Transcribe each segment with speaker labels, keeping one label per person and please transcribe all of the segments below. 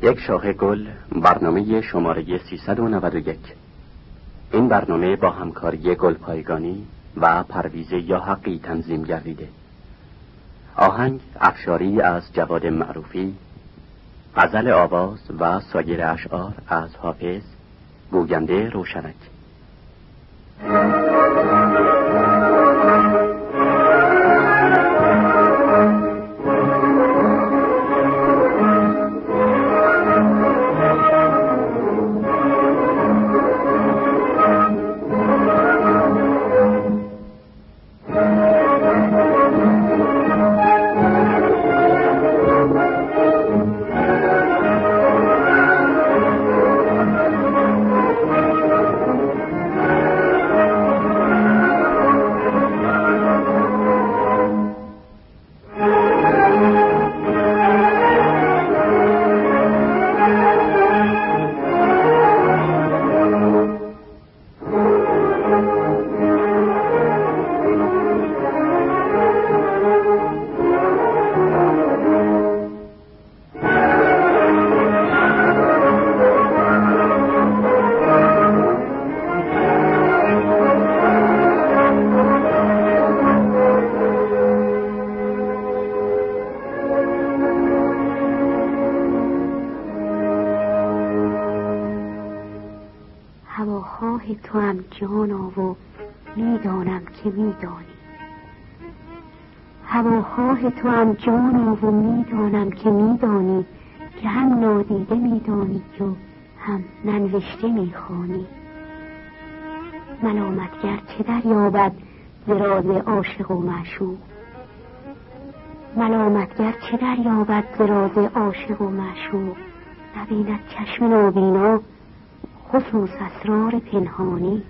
Speaker 1: یک شاخه گل، برنامه شماره 391. این برنامه با همکاری گلپایگانی و پرویز یاحقی تنظیم گردیده. آهنگ افشاری از جواد معروفی، غزل آواز و سایر اشعار از حافظ، گوینده روشنک.
Speaker 2: هواخواه تو هم جانا و میدانم که میدانی، هواخواه تو هم جانا و میدانم که میدانی، که هم نادیده میدانی و هم ننوشته میخوانی. ملامتگر چه دریابد ز راز عاشق و معشوق، ملامتگر چه دریابد ز راز عاشق و معشوق. نبیند چشم نابینا خصوص اسرار پنهانی.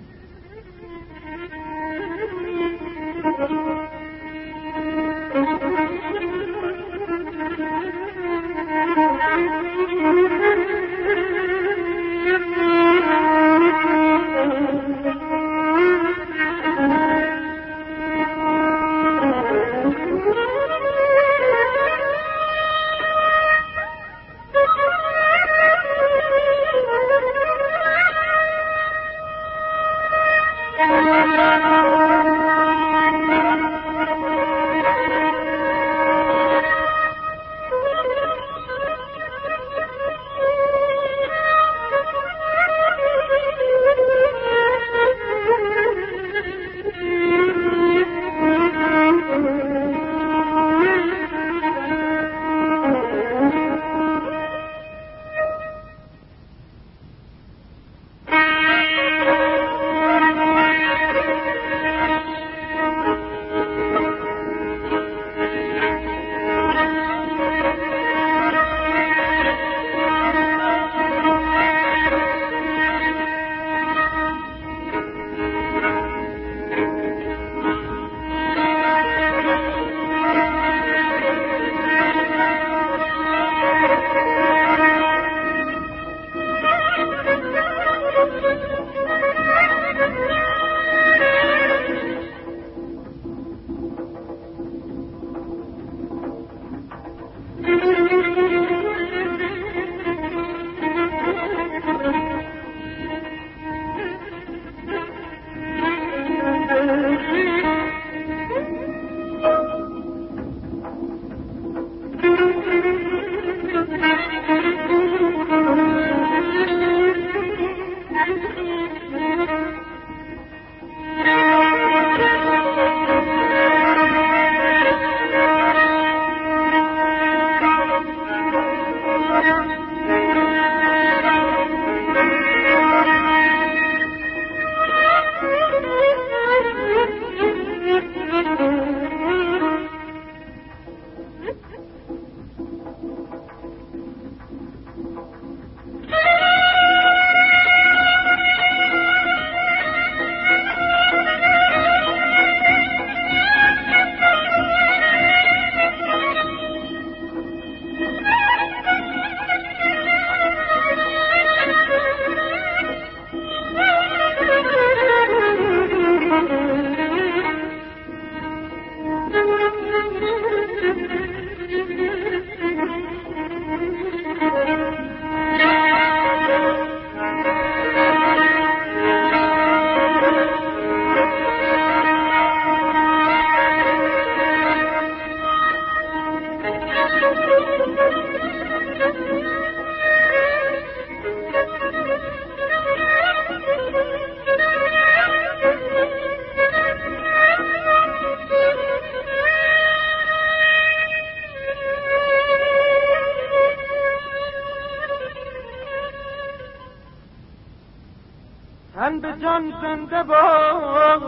Speaker 3: جان به جان زنده باش،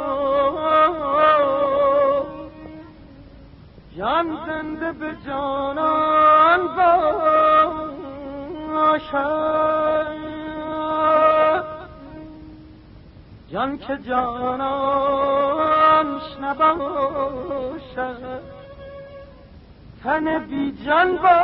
Speaker 3: جان زنده به جانان باشد، جان که جانانش نباشد تن بی جان باشد.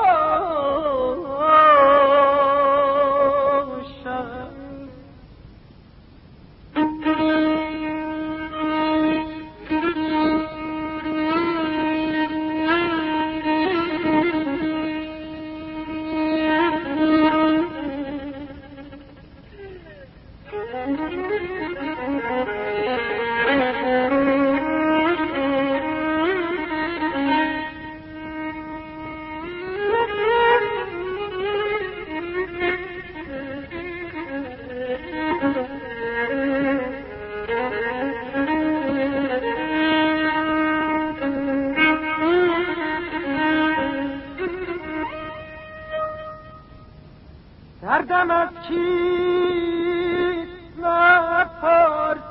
Speaker 3: دردم از چیست نپرسی،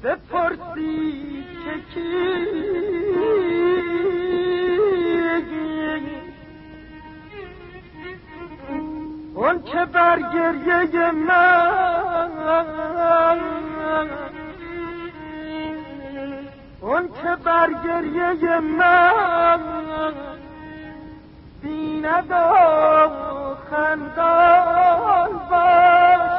Speaker 3: بپرسی که اون که بر گریه من، اون که بر گریه من بیند و خندان باشد،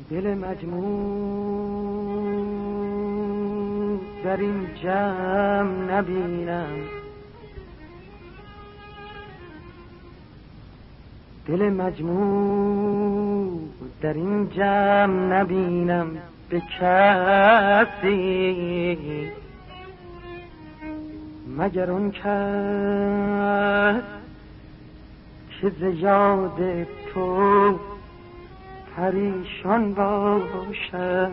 Speaker 3: دل مجموع در این جمع نبینم، دل مجموع در این جمع نبینم به کسی مگر اون کس که ز یاد تو پریشان باشد.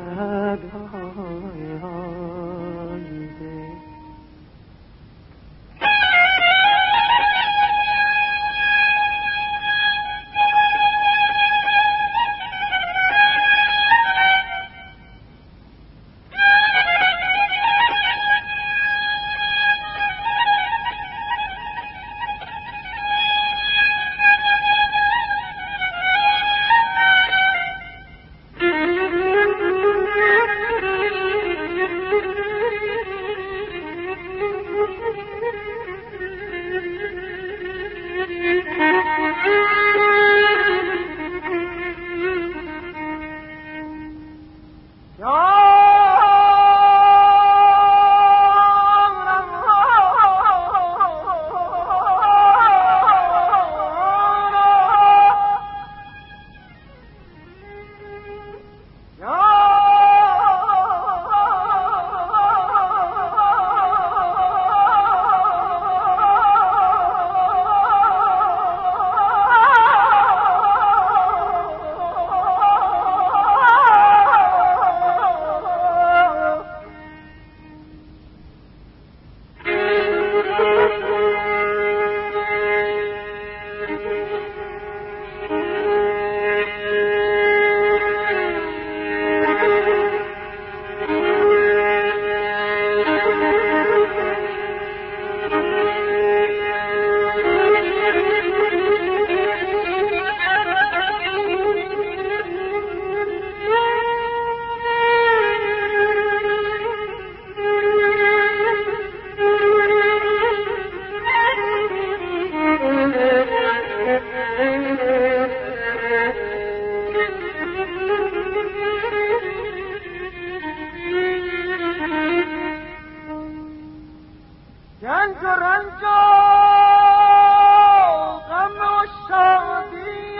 Speaker 3: گنج و رنج و غم و شادی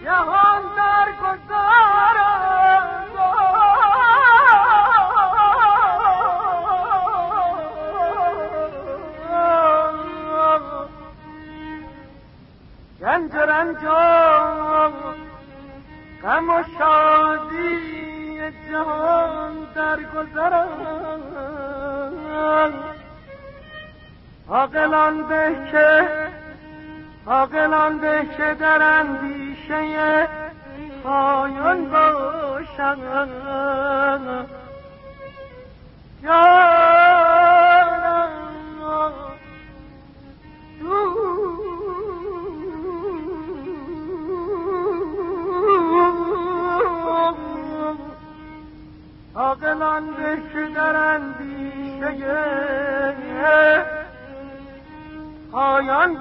Speaker 3: جهان در گذارم گنج و رنج و غم و شادی جهان در گذرم عاقلان به که در اندیشه پایان باشم عاقلان به که در اندیشه پایان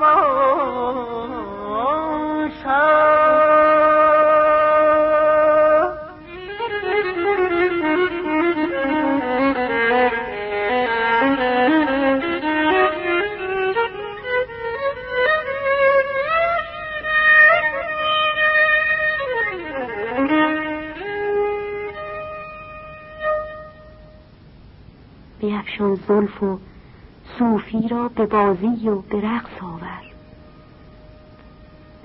Speaker 2: بیفشان زلف و صوفی را به بازی و به رقص آور.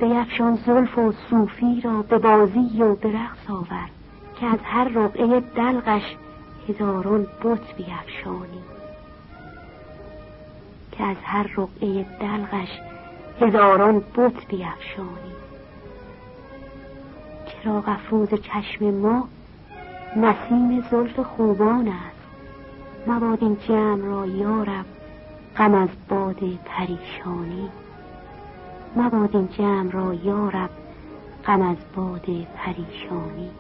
Speaker 2: بیفشان زلف و صوفی را به بازی و به رقص آور که از هر رقعه دلقش هزاران بت بیفشانی. که از هر رقعه دلقش هزاران بت بیفشانی. چراغ افروز چشم ما نسیم زلف خوبان است. مباد این جمع را یارب غم از باد پریشانی. مباد این جمع را یارب غم از باد پریشانی.